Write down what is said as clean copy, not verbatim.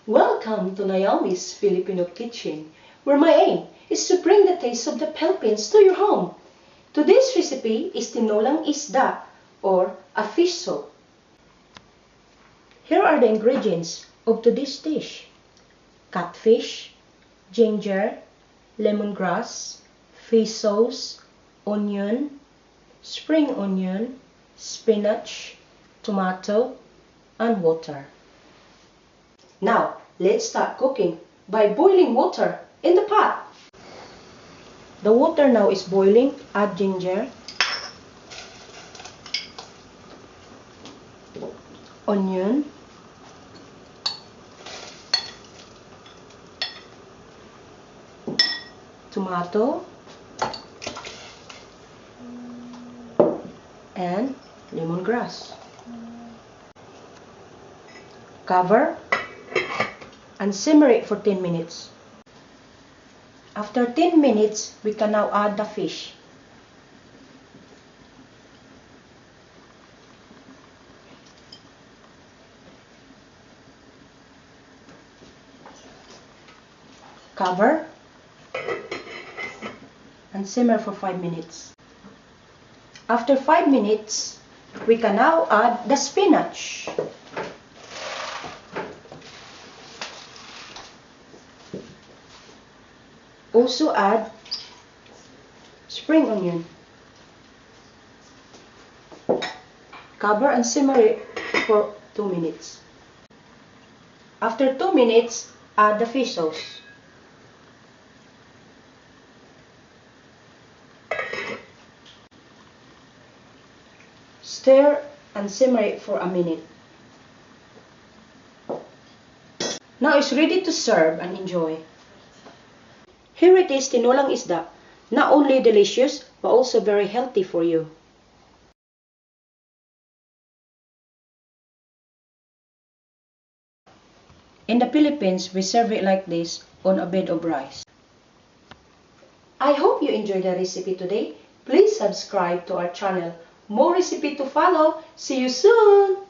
Welcome to Naomi's Filipino Kitchen, where my aim is to bring the taste of the Philippines to your home. Today's recipe is Tinolang Isda, or a fish soup. Here are the ingredients of today's dish: catfish, ginger, lemongrass, fish sauce, onion, spring onion, spinach, tomato, and water. Now, let's start cooking by boiling water in the pot. The water now is boiling. Add ginger, onion, tomato, and lemongrass. Cover and simmer it for 10 minutes. After 10 minutes, we can now add the fish. Cover and simmer for 5 minutes. After 5 minutes, we can now add the spinach. Also add spring onion. Cover and simmer it for 2 minutes. After 2 minutes, add the fish sauce. Stir and simmer it for a minute. Now it's ready to serve and enjoy. Here it is, Tinolang Isda. Not only delicious, but also very healthy for you. In the Philippines, we serve it like this on a bed of rice. I hope you enjoyed the recipe today. Please subscribe to our channel. More recipe to follow. See you soon!